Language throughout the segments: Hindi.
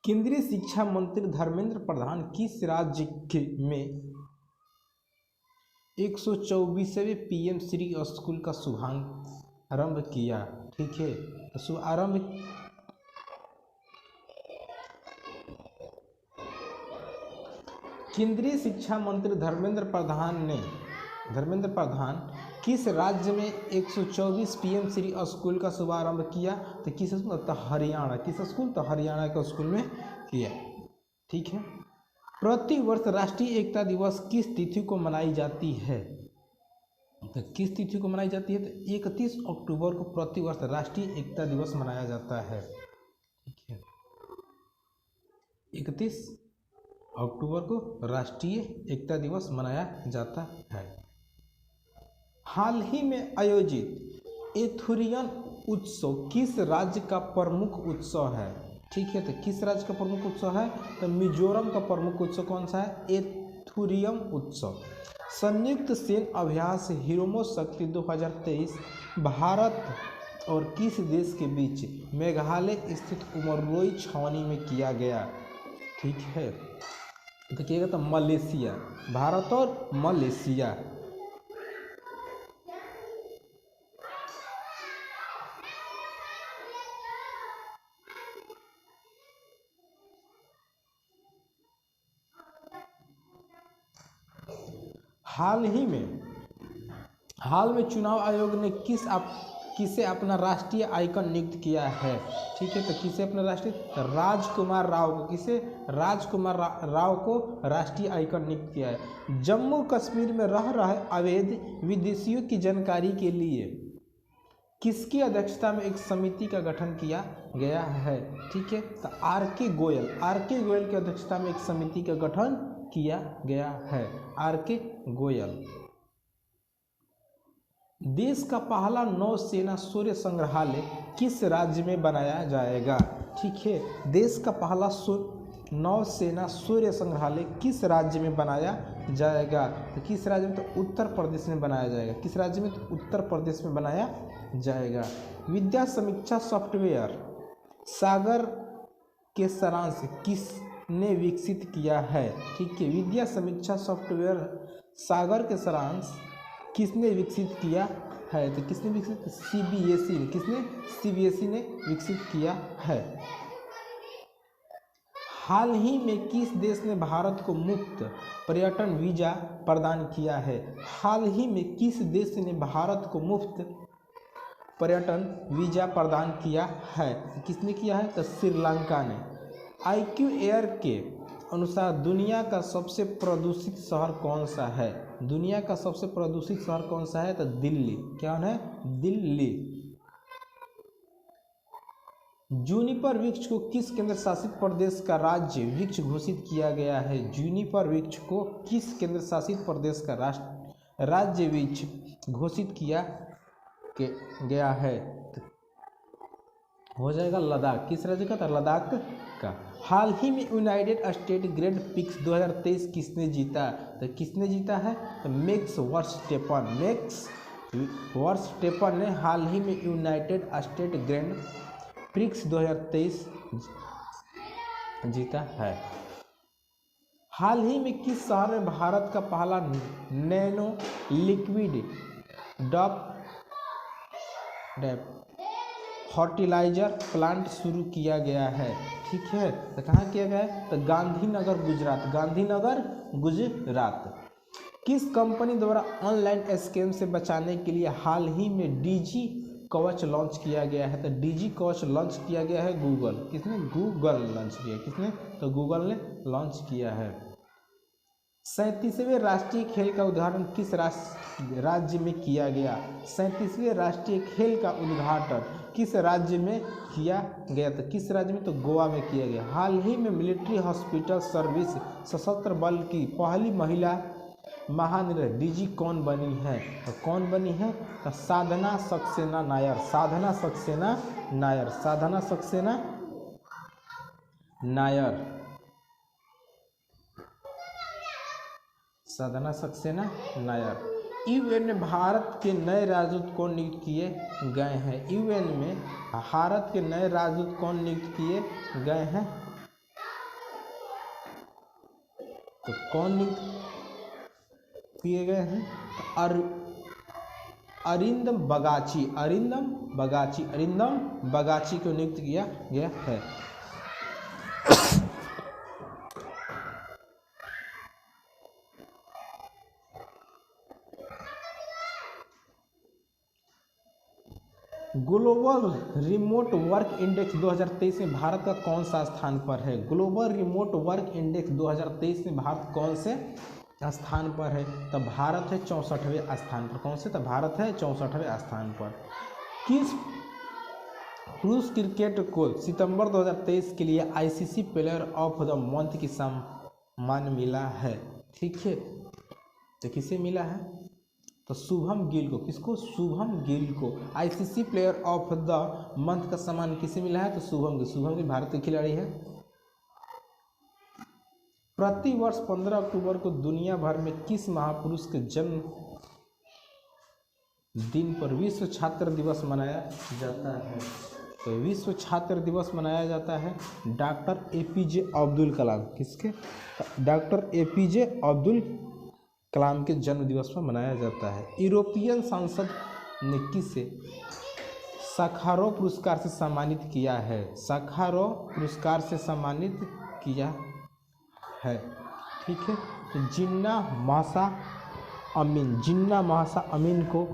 केंद्रीय शिक्षा मंत्री धर्मेंद्र प्रधान किस राज्य में 124वें पीएम श्री स्कूल का शुभारंभ किया? ठीक है, तो शुभारंभ केंद्रीय शिक्षा मंत्री धर्मेंद्र प्रधान किस राज्य में 124 पीएम श्री स्कूल का शुभारंभ किया? तो किस स्कूल? तो हरियाणा। किस स्कूल? तो हरियाणा के स्कूल में किया। ठीक है। प्रतिवर्ष राष्ट्रीय एकता दिवस किस तिथि को मनाई जाती है? तो किस तिथि को मनाई जाती है? तो 31 अक्टूबर को प्रतिवर्ष राष्ट्रीय एकता दिवस मनाया जाता है। ठीक है, 31 अक्टूबर को राष्ट्रीय एकता दिवस मनाया जाता है। हाल ही में आयोजित एथुरियन उत्सव किस राज्य का प्रमुख उत्सव है? ठीक है, तो किस राज्य का प्रमुख उत्सव है? तो मिजोरम का प्रमुख उत्सव कौन सा है? एथुरियम उत्सव। संयुक्त सैन्य अभ्यास हिरोमो शक्ति 2023 भारत और किस देश के बीच मेघालय स्थित उमरोई छावनी में किया गया? ठीक है, तो क्या तो मलेशिया। भारत और मलेशिया। हाल में चुनाव आयोग ने किसे अपना राष्ट्रीय आइकन नियुक्त किया है? ठीक है, तो किसे अपना राष्ट्रीय? राजकुमार राव को। किसे? राजकुमार राव को राष्ट्रीय आइकन नियुक्त किया है। जम्मू कश्मीर में रह रहे अवैध विदेशियों की जानकारी के लिए किसकी अध्यक्षता में एक समिति का गठन किया गया है? ठीक है, तो आर.के. गोयल की अध्यक्षता में एक समिति का गठन किया गया है। आर.के. गोयल। देश का पहला नौसेना सूर्य संग्रहालय किस राज्य में बनाया जाएगा? ठीक है, देश का पहला नौसेना सूर्य संग्रहालय किस राज्य में बनाया जाएगा? तो किस राज्य में? तो उत्तर प्रदेश में बनाया जाएगा। किस राज्य में? तो उत्तर प्रदेश में बनाया जाएगा। विद्या समीक्षा सॉफ्टवेयर सागर के सारांश किसने विकसित किया है? ठीक है, विद्या समीक्षा सॉफ्टवेयर सागर के सारांश किसने विकसित किया है? तो किसने विकसित? सीबीएसई ने। किसने? सीबीएसई ने विकसित किया है। हाल ही में किस देश ने भारत को मुफ्त पर्यटन वीजा प्रदान किया है? हाल ही में किस देश ने भारत को मुफ्त पर्यटन वीजा प्रदान किया है? किसने किया है? तो श्रीलंका ने। IQ एयर के अनुसार दुनिया का सबसे प्रदूषित शहर कौन सा है? दुनिया का सबसे प्रदूषित शहर कौन सा है? तो दिल्ली। क्या है? दिल्ली। जूनिपर वृक्ष को किस केंद्र शासित प्रदेश का राज्य वृक्ष घोषित किया गया है? जूनिपर वृक्ष को किस केंद्र शासित प्रदेश का राज्य वृक्ष घोषित किया गया है? हो जाएगा लद्दाख। किस राज्य का? तो लद्दाख का। हाल ही में यूनाइटेड स्टेट ग्रैंड प्रिक्स 2023 किसने जीता? तो किसने जीता है? तो मैक्स वर्स्टेपन ने हाल ही में यूनाइटेड स्टेट ग्रैंड प्रिक्स 2023 जीता है। हाल ही में किस शहर में भारत का पहला नैनो लिक्विड फर्टिलाइजर प्लांट शुरू किया गया है? ठीक है, तो कहाँ किया गया है? तो गांधीनगर गुजरात। किस कंपनी द्वारा ऑनलाइन स्कैम से बचाने के लिए हाल ही में डिजी कवच लॉन्च किया गया है? तो डिजी कवच लॉन्च किया गया है गूगल। किसने? गूगल लॉन्च किया। किसने? तो गूगल ने लॉन्च किया है। 37वें राष्ट्रीय खेल का उद्घाटन किस राज्य में किया गया? 37वें राष्ट्रीय खेल का उद्घाटन किस राज्य में किया गया? तो किस राज्य में? तो गोवा में किया गया। हाल ही में मिलिट्री हॉस्पिटल सर्विस सशस्त्र बल की पहली महिला महानिदेशक डीजी कौन बनी है? तो कौन बनी है? तो साधना सक्सेना नायर। यूएन में भारत के नए राजदूत कौन नियुक्त किए गए हैं? यूएन में भारत के नए राजदूत कौन नियुक्त किए गए हैं? तो कौन नियुक्त किए गए हैं? अरिंदम बगाची को नियुक्त किया गया है। ग्लोबल रिमोट वर्क इंडेक्स 2023 में भारत का कौन सा स्थान पर है? ग्लोबल रिमोट वर्क इंडेक्स 2023 में भारत कौन से स्थान पर है? तो भारत है 64वें स्थान पर। कौन से? तो भारत है 64वें स्थान पर। किस पुरुष क्रिकेट को सितंबर 2023 के लिए ICC player of the month की सम्मान मिला है? ठीक है, तो किसे मिला है? तो शुभम गिल को। किसको? शुभम गिल को ICC player of the month का सम्मान किसे मिला है? तो शुभम गिल भारत के खिलाड़ी है। प्रतिवर्ष 15 अक्टूबर को दुनिया भर में किस महापुरुष के जन्म दिन पर विश्व छात्र दिवस मनाया जाता है? तो विश्व छात्र दिवस मनाया जाता है डॉक्टर एपीजे अब्दुल कलाम। किसके? डॉक्टर एपीजे अब्दुल कलाम के जन्म दिवस पर मनाया जाता है। यूरोपियन संसद ने किसे साखारोव पुरस्कार से सम्मानित किया है? साखारोव पुरस्कार से सम्मानित किया है। ठीक है, तो जिन्ना महसा अमीन को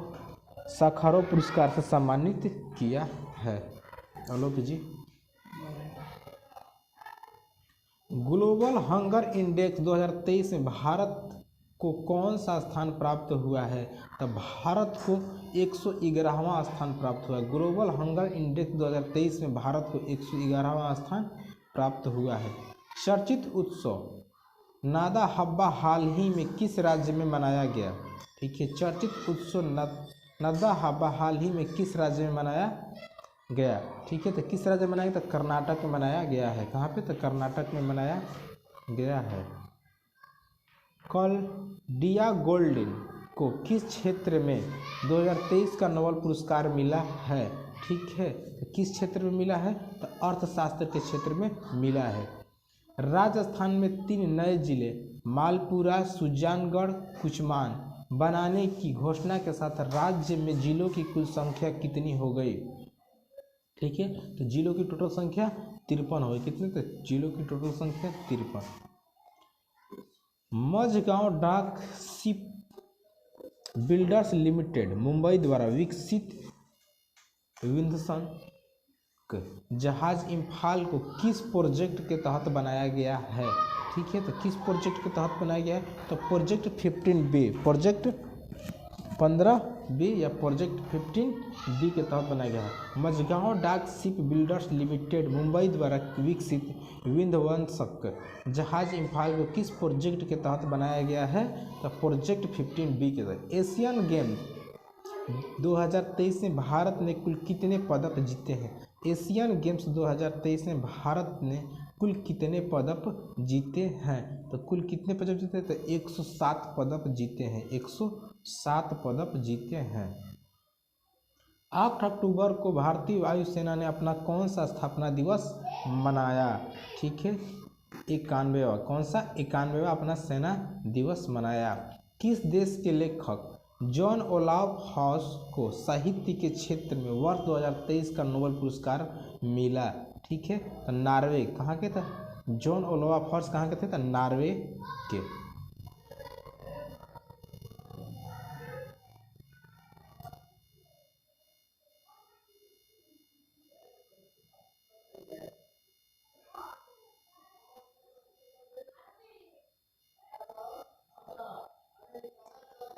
साखारोव पुरस्कार से सम्मानित किया है। आलोक जी, ग्लोबल हंगर इंडेक्स 2023 में भारत को कौन सा स्थान प्राप्त हुआ है? तो भारत को 111वां स्थान प्राप्त हुआ है। ग्लोबल हंगर इंडेक्स 2023 में भारत को 111वां स्थान प्राप्त हुआ है। चर्चित उत्सव नादा हब्बा हाल ही में किस राज्य में मनाया गया? ठीक है, चर्चित उत्सव नादा हब्बा हाल ही में किस राज्य में मनाया गया? ठीक है, तो किस राज्य में मनाया गया? तो कर्नाटक में मनाया गया है। कहाँ पे? तो कर्नाटक में मनाया गया है। क्लॉडिया गोल्डिन को किस क्षेत्र में 2023 का नोबेल पुरस्कार मिला है? ठीक है, तो किस क्षेत्र में मिला है? तो अर्थशास्त्र के क्षेत्र में मिला है। राजस्थान में 3 नए जिले मालपुरा, सुजानगढ़, कुचमान बनाने की घोषणा के साथ राज्य में जिलों की कुल संख्या कितनी हो गई? ठीक है, तो जिलों की टोटल संख्या 53 हो गई। कितने? तो जिलों की टोटल संख्या 53। मझगांव डाक शिप बिल्डर्स लिमिटेड मुंबई द्वारा विकसित विध्वंसक जहाज इम्फाल को किस प्रोजेक्ट के तहत बनाया गया है? ठीक है, तो किस प्रोजेक्ट के तहत बनाया गया है? तो प्रोजेक्ट 15B, प्रोजेक्ट 15B या प्रोजेक्ट 15B के तहत बनाया गया है। मझगांव डाक शिप बिल्डर्स लिमिटेड मुंबई द्वारा विकसित विध्वंसक जहाज इम्फाल को किस प्रोजेक्ट के तहत बनाया गया है? तो प्रोजेक्ट 15B के तहत। एशियन गेम 2023 में भारत ने कुल कितने पदक जीते हैं? एशियन गेम्स 2023 में भारत ने कुल कितने पदक जीते हैं? तो कुल कितने पदक जीते हैं? तो 107 पदक जीते हैं। 107 पदक जीते हैं। 8 अक्टूबर को भारतीय वायुसेना ने अपना कौन सा स्थापना दिवस मनाया? ठीक है, 91वां। कौन सा? 91वां अपना सेना दिवस मनाया। किस देश के लेखक जॉन ओलाफ हॉस को साहित्य के क्षेत्र में वर्ष 2023 का नोबेल पुरस्कार मिला? ठीक है, तो नॉर्वे। कहाँ के थे? जॉन ओलाफ हॉस कहाँ के थे? तो नॉर्वे के।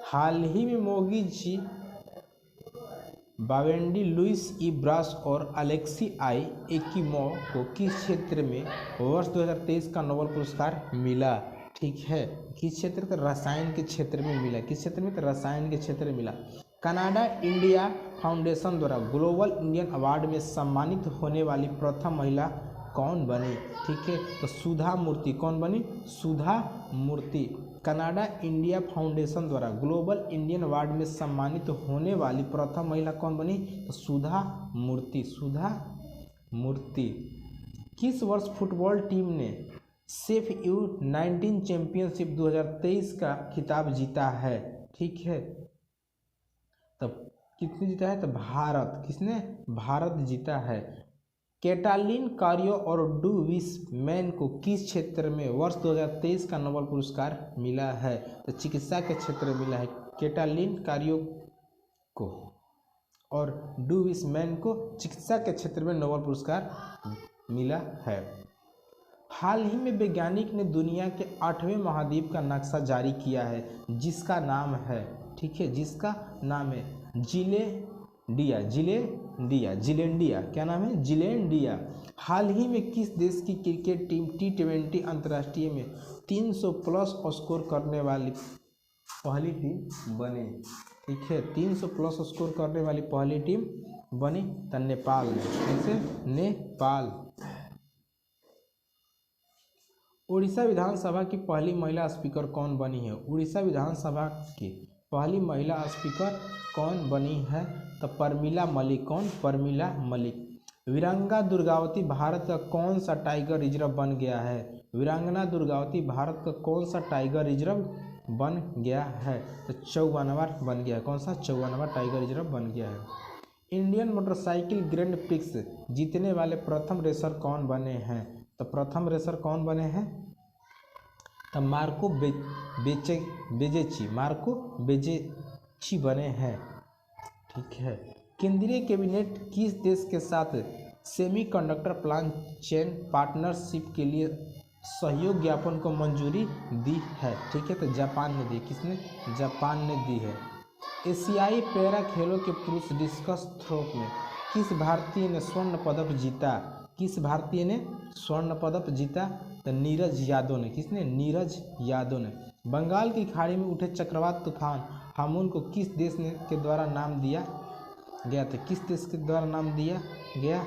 हाल ही में मोगी जी बावेंडी, लुइस ई ब्रास और अलेक्सी आई एकिमोव को किस क्षेत्र में वर्ष 2023 का नोबेल पुरस्कार मिला? ठीक है, किस क्षेत्र? तो रसायन के क्षेत्र में मिला। किस क्षेत्र में? तो रसायन के क्षेत्र में मिला। कनाडा इंडिया फाउंडेशन द्वारा ग्लोबल इंडियन अवार्ड में सम्मानित होने वाली प्रथम महिला कौन बनी? ठीक है, तो सुधा मूर्ति। कौन बनी? सुधा मूर्ति। कनाडा इंडिया फाउंडेशन द्वारा ग्लोबल इंडियन अवार्ड में सम्मानित होने वाली प्रथम महिला कौन बनी? तो सुधा मूर्ति। सुधा मूर्ति। किस वर्ष फुटबॉल टीम ने सेफ यू 19 चैंपियनशिप 2023 का खिताब जीता है। ठीक है, तब किसने जीता है? तो भारत। किसने? भारत जीता है। कैटालिन कार्यो और डू विसमैन को किस क्षेत्र में वर्ष 2023 का नोबेल पुरस्कार मिला है? तो चिकित्सा के क्षेत्र में मिला है कैटालिन कार्यो को, और डू विसमैन को चिकित्सा के क्षेत्र में नोबेल पुरस्कार मिला है। हाल ही में वैज्ञानिक ने दुनिया के 8वें महाद्वीप का नक्शा जारी किया है, जिसका नाम है, ठीक है, जिसका नाम है जिलेंडिया। क्या नाम है? जिलेंडिया। हाल ही में किस देश की क्रिकेट टीम T20 अंतर्राष्ट्रीय में 300 प्लस स्कोर करने वाली पहली टीम बनी? ठीक है, 300 प्लस स्कोर करने वाली पहली टीम बनी तो नेपाल में। कैसे? नेपाल। उड़ीसा विधानसभा की पहली महिला स्पीकर कौन बनी है? उड़ीसा विधानसभा की पहली महिला स्पीकर कौन बनी है? तो प्रमिला मलिक। कौन? प्रमिला मलिक। वीरांगना दुर्गावती भारत का कौन सा टाइगर रिजर्व बन गया है? वीरांगना दुर्गावती भारत का कौन सा टाइगर रिजर्व बन गया है? तो 54वां बन गया है। कौन सा? 54वां टाइगर रिजर्व बन गया है। इंडियन मोटरसाइकिल ग्रैंड प्रिक्स जीतने वाले प्रथम रेसर कौन बने हैं? तो प्रथम रेसर कौन बने हैं? तो मार्को बेजेची बने हैं। ठीक है। केंद्रीय कैबिनेट किस देश के साथ सेमीकंडक्टर प्लांट चेन पार्टनरशिप के लिए सहयोग ज्ञापन को मंजूरी दी है? ठीक है, तो जापान ने दी। किसने? जापान ने दी है। एशियाई पैरा खेलों के पुरुष डिस्कस थ्रो में किस भारतीय ने स्वर्ण पदक जीता? किस भारतीय ने स्वर्ण पदक जीता? तो नीरज यादव ने। किसने? नीरज यादव ने। बंगाल की खाड़ी में उठे चक्रवात तूफान हामुन को किस देश ने के द्वारा नाम दिया गया था? किस देश के द्वारा नाम दिया गया?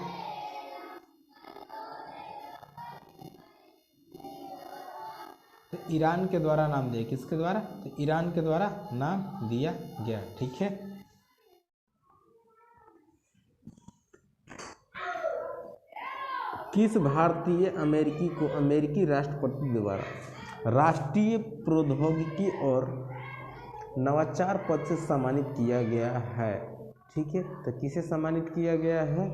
तो ईरान के द्वारा नाम दिया। किसके द्वारा? तो ईरान के द्वारा नाम दिया गया। ठीक है। किस भारतीय अमेरिकी को अमेरिकी राष्ट्रपति द्वारा राष्ट्रीय प्रौद्योगिकी और नवाचार पद से सम्मानित किया गया है? ठीक है, तो किसे सम्मानित किया गया है?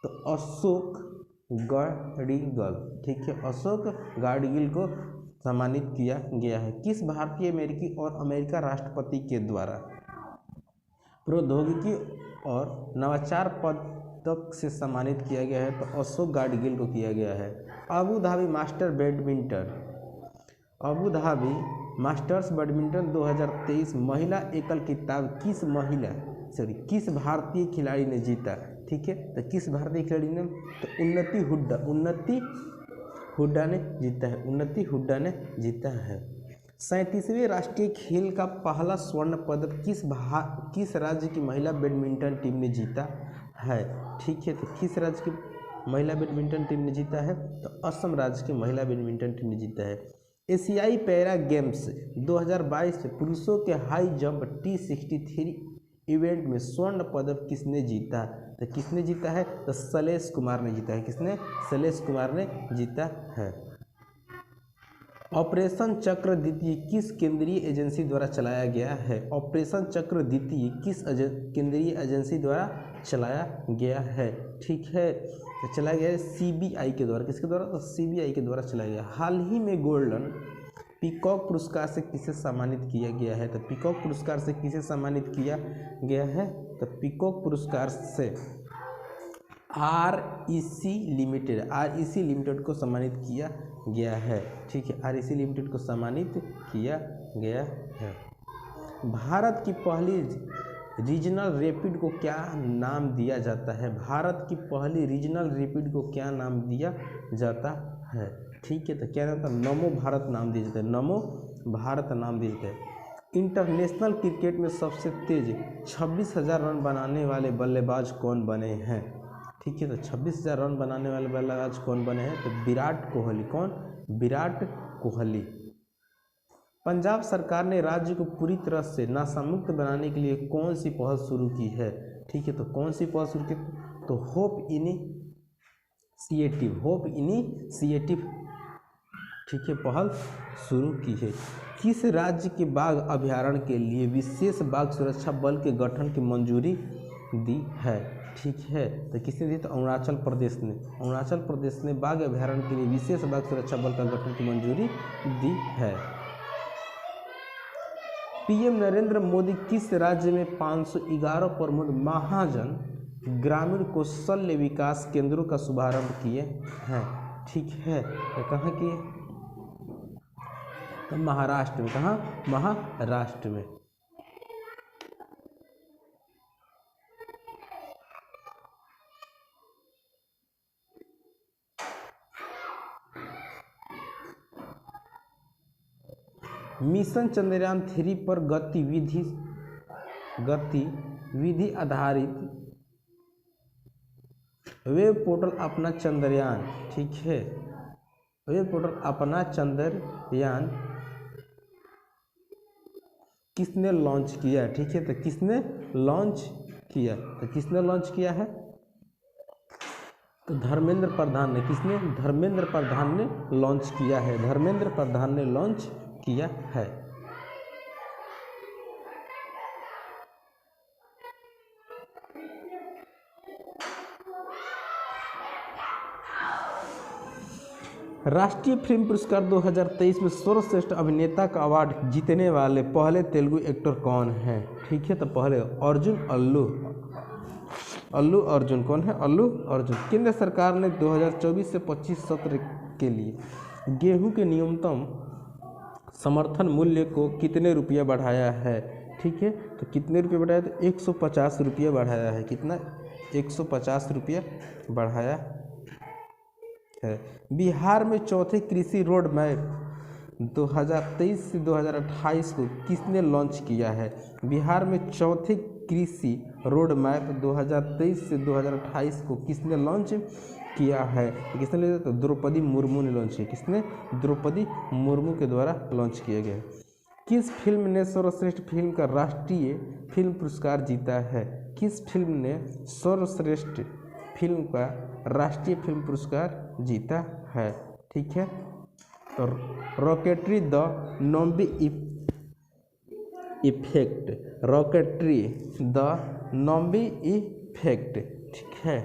तो अशोक गार्डगिल। ठीक है, अशोक गार्डगिल को सम्मानित किया गया है। किस भारतीय अमेरिकी और अमेरिका राष्ट्रपति के द्वारा प्रौद्योगिकी और नवाचार पदक से सम्मानित किया गया है? तो अशोक गार्डगिल को किया गया है। अबू धाबी मास्टर्स बैडमिंटन 2023 महिला एकल खिताब किस भारतीय खिलाड़ी ने जीता? ठीक है, तो किस भारतीय खिलाड़ी ने? तो उन्नति हुड्डा ने जीता है। उन्नति हुड्डा ने जीता है। 37वें राष्ट्रीय खेल का पहला स्वर्ण पदक किस राज्य की महिला बैडमिंटन टीम ने जीता है? ठीक है, तो किस राज्य की महिला बैडमिंटन टीम ने जीता है? तो असम राज्य की महिला बैडमिंटन टीम ने जीता है। एशियाई पैरा गेम्स 2022 में पुरुषों के हाई जंप T63 इवेंट में स्वर्ण पदक किसने जीता? तो किसने जीता है? तो शैलेश कुमार ने जीता है। किसने? शैलेश कुमार ने जीता है। ऑपरेशन चक्र द्वितीय किस केंद्रीय एजेंसी द्वारा चलाया गया है? ऑपरेशन चक्र द्वितीय किस केंद्रीय एजेंसी द्वारा चलाया गया है? ठीक है, तो चलाया गया है CBI के द्वारा। किसके द्वारा? तो CBI के द्वारा चलाया गया। हाल ही में गोल्डन पीकॉक पुरस्कार से किसे सम्मानित किया गया है? तो पीकॉक पुरस्कार से किसे सम्मानित किया गया है? तो पीकॉक पुरस्कार से REC लिमिटेड को सम्मानित किया गया है। ठीक है, REC लिमिटेड को सम्मानित किया गया है। भारत की पहली रीजनल रैपिड को क्या नाम दिया जाता है? भारत की पहली रीजनल रैपिड को क्या नाम दिया जाता है? ठीक है, तो क्या नाम था? नमो भारत नाम दिया जाता है। नमो भारत नाम दिया जाता है। इंटरनेशनल क्रिकेट में सबसे तेज 26,000 रन बनाने वाले बल्लेबाज कौन बने हैं? ठीक है, तो 26,000 रन बनाने वाले बल्लेबाज कौन बने हैं? तो विराट कोहली। कौन? विराट कोहली। पंजाब सरकार ने राज्य को पूरी तरह से नशामुक्त बनाने के लिए कौन सी पहल शुरू की है? ठीक है, तो कौन सी पहल शुरू की? तो होप इनिशिएटिव ठीक है, पहल शुरू की है। किस राज्य के बाघ अभयारण्य के लिए विशेष बाघ सुरक्षा बल के गठन की मंजूरी दी है? ठीक है, तो किसने दी? तो अरुणाचल प्रदेश ने। अरुणाचल प्रदेश ने बाघ अभयारण्य के लिए विशेष बाघ सुरक्षा बल का गठन की मंजूरी दी है। पीएम नरेंद्र मोदी किस राज्य में 511 प्रमुख महाजन ग्रामीण कौशल्य विकास केंद्रों का शुभारंभ किए हैं? ठीक है, तो कहाँ किए? तो महाराष्ट्र में। कहाँ? महाराष्ट्र में। मिशन चंद्रयान 3 पर गतिविधि आधारित वेब पोर्टल अपना चंद्रयान, ठीक है, वेब पोर्टल अपना चंद्रयान किसने लॉन्च किया? ठीक है, तो किसने लॉन्च किया? तो किसने लॉन्च किया है? तो धर्मेंद्र प्रधान ने। किसने? धर्मेंद्र प्रधान ने लॉन्च किया है। धर्मेंद्र प्रधान ने लॉन्च किया है। राष्ट्रीय फिल्म पुरस्कार 2023 में सर्वश्रेष्ठ अभिनेता का अवार्ड जीतने वाले पहले तेलुगु एक्टर कौन है? ठीक है, तो पहले अल्लू अर्जुन। कौन है? अल्लू अर्जुन। केंद्र सरकार ने 2024 से 25 सत्र के लिए गेहूं के न्यूनतम समर्थन मूल्य को कितने रुपया बढ़ाया है? ठीक है, तो कितने रुपये बढ़ाया? तो 150 रुपया बढ़ाया है। कितना? 150 रुपया बढ़ाया है। बिहार में चौथे कृषि रोड मैप 2023 से 2028 को किसने लॉन्च किया है? बिहार में चौथे कृषि रोड मैप 2023 से 2028 को किसने लॉन्च किया है? किसने लिया? तो द्रौपदी मुर्मू ने लॉन्च किया। किसने? द्रौपदी मुर्मू के द्वारा लॉन्च किया गया। किस फिल्म ने सर्वश्रेष्ठ फिल्म का राष्ट्रीय फिल्म पुरस्कार जीता है? किस फिल्म ने सर्वश्रेष्ठ फिल्म का राष्ट्रीय फिल्म पुरस्कार जीता है? ठीक है, तो rocketry the Nambi effect. Rocketry the Nambi effect, ठीक है।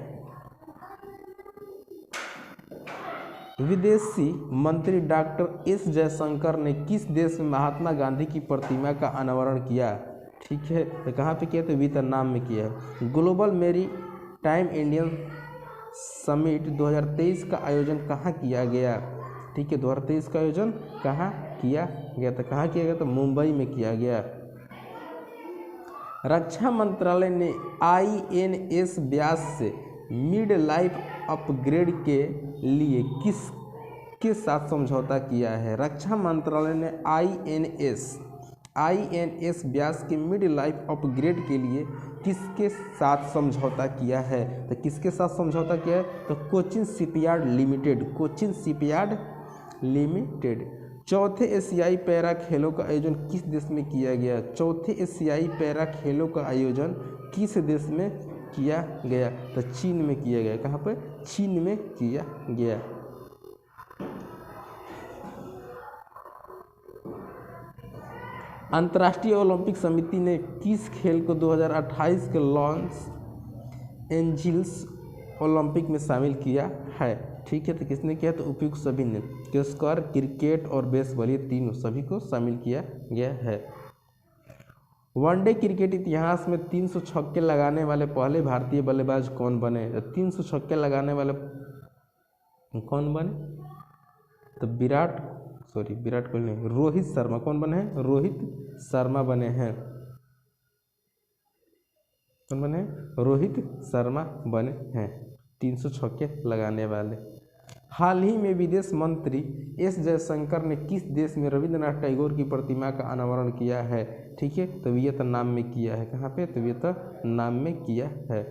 विदेशी मंत्री डॉक्टर एस जयशंकर ने किस देश में महात्मा गांधी की प्रतिमा का अनावरण किया? ठीक है, तो कहाँ पे किया? तो वियतनाम में किया है। ग्लोबल मेरी टाइम इंडियन समिट 2023 का आयोजन कहाँ किया गया? ठीक है, 2023 का आयोजन कहाँ किया गया? तो कहाँ किया गया? तो मुंबई में किया गया। रक्षा मंत्रालय ने INS व्यास से मिड लाइफ अपग्रेड के लिए किसके साथ समझौता किया है? रक्षा मंत्रालय ने INS व्यास के मिड लाइफ अपग्रेड के लिए किसके साथ समझौता किया है? तो किसके साथ समझौता किया है? तो Cochin shipyard limited. Cochin shipyard limited. चौथे एशियाई पैरा खेलों का आयोजन किस देश में किया गया? चौथे एशियाई पैरा खेलों का आयोजन किस देश में किया गया? तो चीन में किया गया। कहाँ पर? चीन में किया गया। अंतर्राष्ट्रीय ओलंपिक समिति ने किस खेल को 2028 के लॉस एंजिल्स ओलंपिक में शामिल किया है? ठीक है, तो किसने किया? तो उपयुक्त सभी ने। स्क्वायर, क्रिकेट और बेसबॉल, ये तीनों सभी को शामिल किया गया है। वनडे क्रिकेट इतिहास में 300 छक्के लगाने वाले पहले भारतीय बल्लेबाज कौन बने? तो 300 छक्के लगाने वाले कौन बने? तो विराट कोहली नहीं, रोहित शर्मा। कौन बने हैं? रोहित शर्मा बने हैं। कौन बने हैं? रोहित शर्मा बने हैं 300 छक्के लगाने वाले। हाल ही में विदेश मंत्री एस जयशंकर ने किस देश में रविंद्रनाथ टैगोर की प्रतिमा का अनावरण किया है? ठीक है, तो वियतनाम में किया है। कहाँ पे? तो वियतनाम में किया है।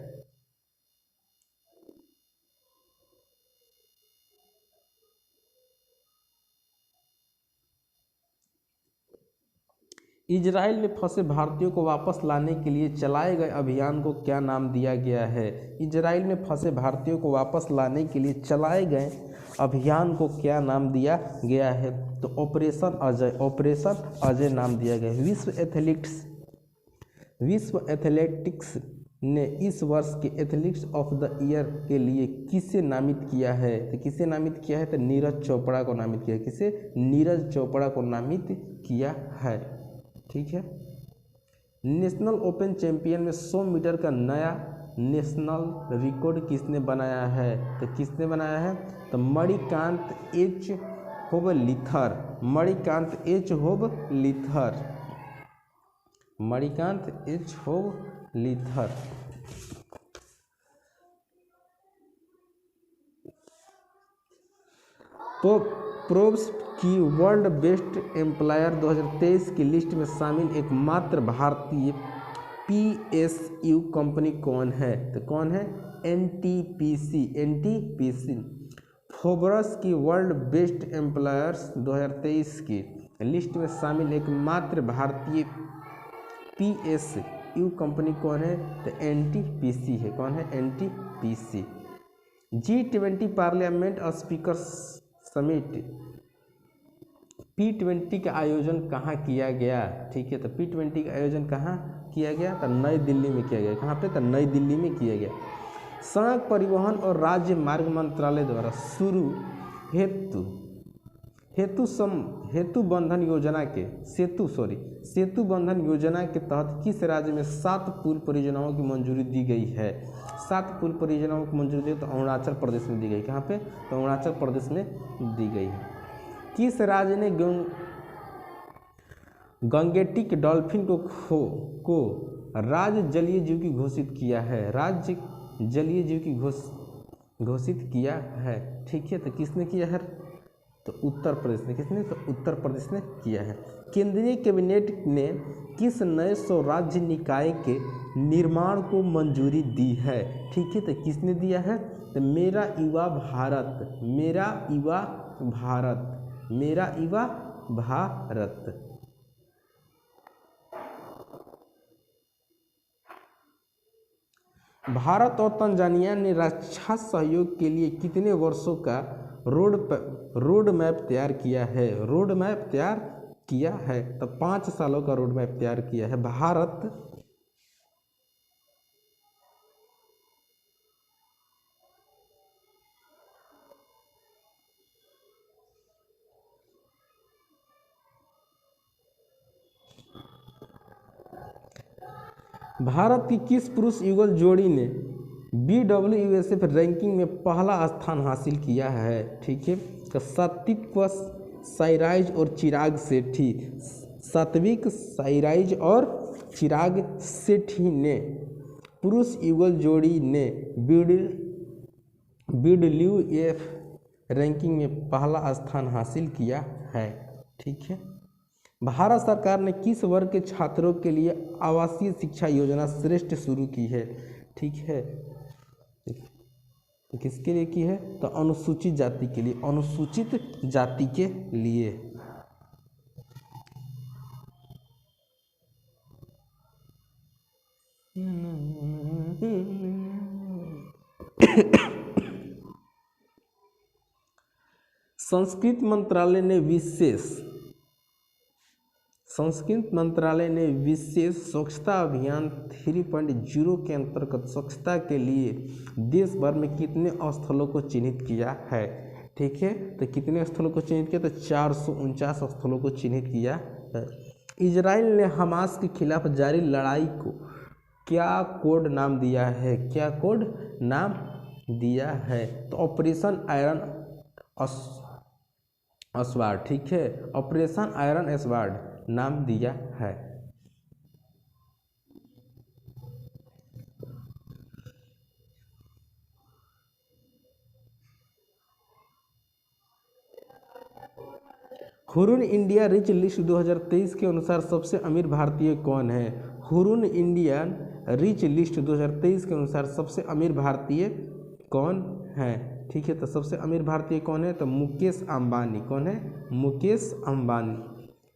इजराइल में फंसे भारतीयों को वापस लाने के लिए चलाए गए अभियान को क्या नाम दिया गया है? इजराइल में फंसे भारतीयों को वापस लाने के लिए चलाए गए अभियान को क्या नाम दिया गया है? तो ऑपरेशन अजय नाम दिया गया है। विश्व एथलेटिक्स ने इस वर्ष के एथलीट्स ऑफ द ईयर के लिए किसे नामित किया है? तो किसे नामित किया है? तो नीरज चोपड़ा को नामित किया है। किसे? नीरज चोपड़ा को नामित किया है। ठीक है। नेशनल ओपन चैंपियन में 100 मीटर का नया नेशनल रिकॉर्ड किसने बनाया है? तो किसने बनाया है? तो मणिकांत एच होबलीथर। मणिकांत एच होबलीथर। तो प्रोब्स की वर्ल्ड बेस्ट एम्प्लॉयर 2023 की लिस्ट में शामिल एकमात्र भारतीय PSU कंपनी कौन है? तो कौन है? NTPC। फोर्ब्स की वर्ल्ड बेस्ट एम्प्लॉयर्स 2023 की लिस्ट में शामिल एकमात्र भारतीय PSU कंपनी कौन है? तो NTPC है। कौन है? NTPC। G20 parliament speakers summit P20 का आयोजन कहाँ किया गया? ठीक है। तो P20 का आयोजन कहाँ किया गया? तो नई दिल्ली में किया गया। कहाँ पे? तो नई दिल्ली में किया गया। सड़क परिवहन और राज्य मार्ग मंत्रालय द्वारा शुरू सेतु बंधन योजना के तहत किस राज्य में 7 पुल परियोजनाओं की मंजूरी दी गई है? 7 पुल परियोजनाओं की मंजूरी दी तो अरुणाचल प्रदेश में दी गई। कहाँ पे? तो अरुणाचल प्रदेश में दी गई है। किस राज्य ने गंगेटिक डॉल्फिन को राज्य जलीय जीव की घोषित किया है? राज्य जलीय जीव की घोषित किया है। ठीक है। तो किसने किया है? तो उत्तर प्रदेश ने। किसने? तो उत्तर प्रदेश ने किया है। केंद्रीय कैबिनेट ने किस नए स्वराज्य निकाय के निर्माण को मंजूरी दी है? ठीक है। तो किसने दिया है? तो मेरा युवा भारत। भारत और तंजानिया ने रक्षा सहयोग के लिए कितने वर्षों का रोड मैप तैयार किया है? तो 5 सालों का रोड मैप तैयार किया है भारत भारत की किस पुरुष युगल जोड़ी ने BWSF रैंकिंग में पहला स्थान हासिल किया है? ठीक है। तो सात्विक साईराज और चिराग सेठी ने पुरुष युगल जोड़ी ने BWF रैंकिंग में पहला स्थान हासिल किया है। ठीक है। भारत सरकार ने किस वर्ग के छात्रों के लिए आवासीय शिक्षा योजना श्रेष्ठ शुरू की है? ठीक है। किसके लिए की है? तो अनुसूचित जाति के लिए। संस्कृत मंत्रालय ने विशेष स्वच्छता अभियान 3.0 के अंतर्गत स्वच्छता के लिए देश भर में कितने स्थलों को चिन्हित किया है? ठीक है। तो कितने स्थलों को चिन्हित किया? तो 449 स्थलों को चिन्हित किया है। इजराइल ने हमास के खिलाफ जारी लड़ाई को क्या कोड नाम दिया है? तो ऑपरेशन आयरन स्वॉर्ड। ठीक है। ऑपरेशन आयरन स्वॉर्ड नाम दिया है। हुरून इंडिया रिच लिस्ट 2023 के अनुसार सबसे अमीर भारतीय कौन है? हुरून इंडियन रिच लिस्ट 2023 के अनुसार सबसे अमीर भारतीय कौन है? ठीक है। तो सबसे अमीर भारतीय कौन है? तो मुकेश अंबानी। कौन है? मुकेश अंबानी।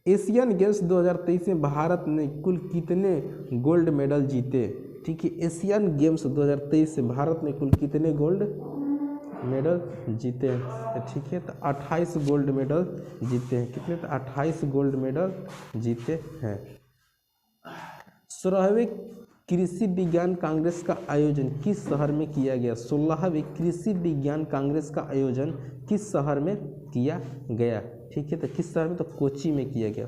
एशियन गेम्स 2023 में भारत ने कुल कितने गोल्ड मेडल जीते? ठीक है, एशियन गेम्स 2023 में भारत ने कुल कितने गोल्ड मेडल जीते हैं? ठीक है, तो 28 गोल्ड मेडल जीते हैं। कितने? तो 28 गोल्ड मेडल जीते हैं। 16वें कृषि विज्ञान कांग्रेस का आयोजन किस शहर में किया गया? 16वें कृषि विज्ञान कांग्रेस का आयोजन किस शहर में किया गया? ठीक है, तो किस शहर में? तो कोच्चि में किया गया।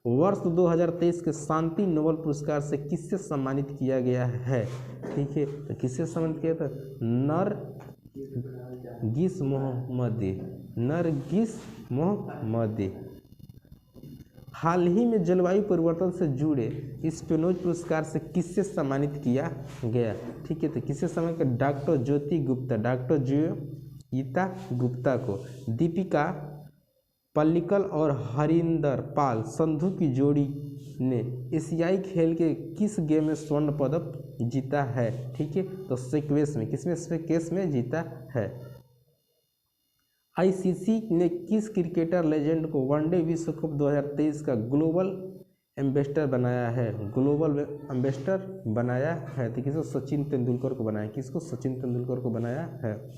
वर्ष 2023 के शांति नोबेल पुरस्कार से किससे सम्मानित किया गया है? ठीक है, तो किससे सम्मानित किया था? नरगिस मोहम्मदी। नरगिस मोहम्मदी। हाल ही में जलवायु परिवर्तन से जुड़े स्पिनोज पुरस्कार से किससे सम्मानित किया गया? ठीक है, तो किससे सम्मानित किया? डॉक्टर ज्योति गुप्ता। डॉक्टर ज्योतिता गुप्ता को। दीपिका पल्लिकल और हरिंदर पाल संधू की जोड़ी ने एशियाई खेल के किस गेम में स्वर्ण पदक जीता है? ठीक है, तो स्क्वैश में। किसमें? स्क्वैश में जीता है। आईसीसी ने किस क्रिकेटर लेजेंड को वनडे विश्व कप 2023 का ग्लोबल एम्बेसडर बनाया है? ग्लोबल एम्बेसडर बनाया है, तो किसको? सचिन तेंदुलकर को बनाया। किसको? सचिन तेंदुलकर को बनाया है।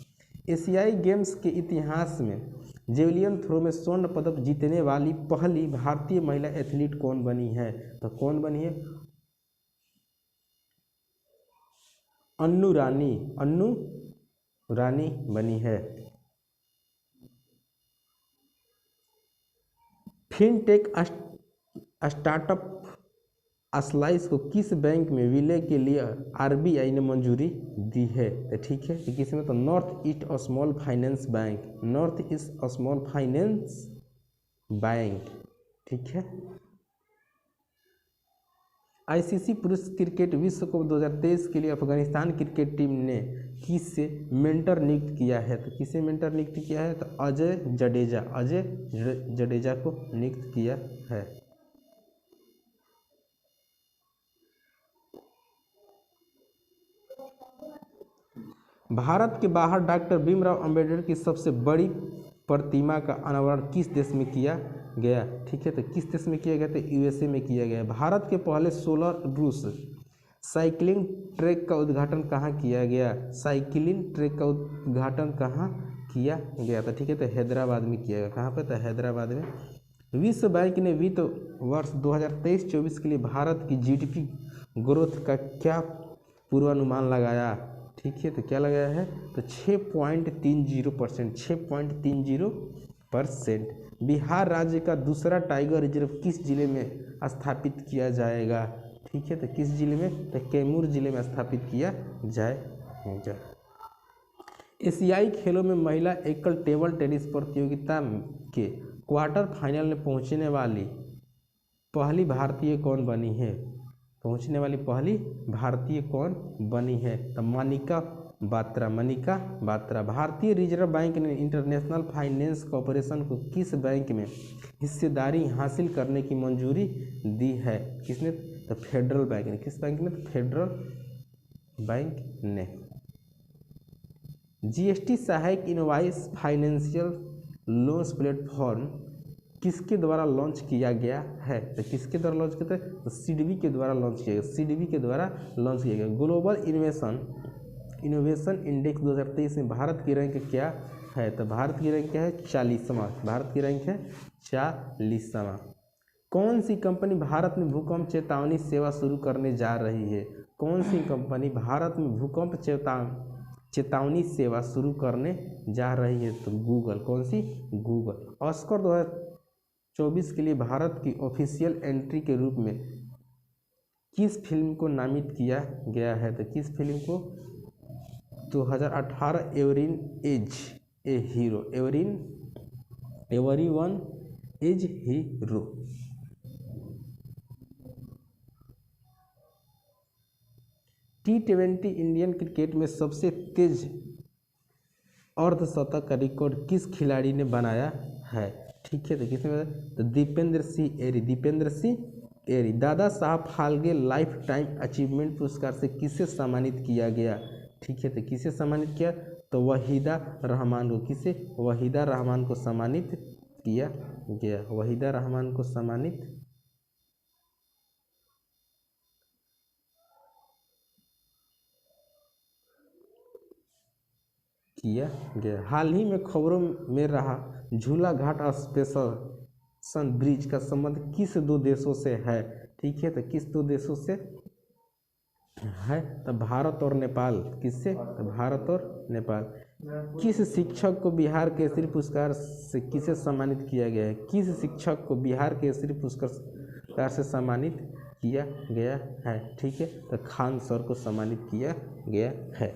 एशियाई गेम्स के इतिहास में जेवलिन थ्रो में स्वर्ण पदक जीतने वाली पहली भारतीय महिला एथलीट कौन बनी है? तो कौन बनी है? अन्नू रानी। अन्नू रानी बनी है। फिनटेक स्टार्टअप स्लाइस को किस बैंक में विलय के लिए आरबीआई ने मंजूरी दी है? ठीक है, तो किस में? तो north east small finance bank. North east small finance bank. ठीक है। आईसीसी पुरुष क्रिकेट विश्व कप 2023 के लिए अफगानिस्तान क्रिकेट टीम ने किससे मेंटर नियुक्त किया है? तो किसे मेंटर नियुक्त किया है? तो अजय जडेजा। अजय जडेजा को नियुक्त किया है। भारत के बाहर डॉक्टर भीमराव अंबेडकर की सबसे बड़ी प्रतिमा का अनावरण किस देश में किया गया? ठीक है, तो किस देश में किया गया? तो यूएसए में किया गया। भारत के पहले सोलर ब्रूस साइकिलिंग ट्रैक का उद्घाटन कहाँ किया गया? साइकिलिंग ट्रैक का उद्घाटन कहाँ किया गया? तो ठीक है, तो हैदराबाद में किया गया। कहाँ पे? तो हैदराबाद में। विश्व बैंक ने वित्त वर्ष 2023-24 के लिए भारत की जीडीपी ग्रोथ का क्या पूर्वानुमान लगाया? ठीक है, तो क्या लगाया है? तो 6.30%। 6.30%। बिहार राज्य का दूसरा टाइगर रिजर्व किस जिले में स्थापित किया जाएगा? ठीक है, तो किस जिले में? तो कैमूर जिले में स्थापित किया जाएगा। एशियाई खेलों में महिला एकल टेबल टेनिस प्रतियोगिता के क्वार्टर फाइनल में पहुंचने वाली पहली भारतीय कौन बनी है? पहुंचने वाली पहली भारतीय कौन बनी है? तो मनिका बात्रा। मनिका बात्रा। भारतीय रिजर्व बैंक ने इंटरनेशनल फाइनेंस कॉरपोरेशन को किस बैंक में हिस्सेदारी हासिल करने की मंजूरी दी है? किसने? तो फेडरल बैंक ने। किस बैंक ने? तो फेडरल बैंक ने। जीएसटी सहायक इनवॉइस फाइनेंशियल लोन्स प्लेटफॉर्म किसके द्वारा लॉन्च किया गया है? तो किसके द्वारा लॉन्च किया था? तो सिडबी के द्वारा लॉन्च किया गया। सिडबी के द्वारा लॉन्च किया गया। ग्लोबल इनोवेशन इंडेक्स 2023 में भारत की रैंक क्या है? तो भारत की रैंक क्या है? 40वां। भारत की रैंक है 40वां। कौन सी कंपनी भारत में भूकंप चेतावनी सेवा शुरू करने जा रही है? कौन सी कंपनी भारत में भूकंप चेतावनी सेवा शुरू करने जा रही है? तो गूगल। कौन सी? गूगल। ऑस्कर 2024 के लिए भारत की ऑफिशियल एंट्री के रूप में किस फिल्म को नामित किया गया है? तो किस फिल्म को? 2018 everyone is a hero. Everyone is hero. T20 Indian cricket में सबसे तेज अर्धशतक का रिकॉर्ड किस खिलाड़ी ने बनाया है? ठीक है, तो किसने बनाया? तो दीपेंद्र सिंह एरी। दीपेंद्र सिंह एरी। Dada Saheb Phalke life time achievement पुरस्कार से किसे सम्मानित किया गया? ठीक है, तो किसे सम्मानित किया? तो वहीदा रहमान को। किसे? वहीदा रहमान को सम्मानित किया गया। वहीदा रहमान को सम्मानित किया गया। हाल ही में खबरों में रहा झूला घाट स्पेशल ब्रिज का संबंध किस दो देशों से है? ठीक है, तो किस दो देशों से है? तो भारत और नेपाल। किससे? तो भारत और नेपाल। किस शिक्षक को बिहार केसरी पुरस्कार से किसे सम्मानित किया गया है? किस शिक्षक को बिहार केसरी पुरस्कार से सम्मानित किया गया है? ठीक है, तो खान सर को सम्मानित किया गया है।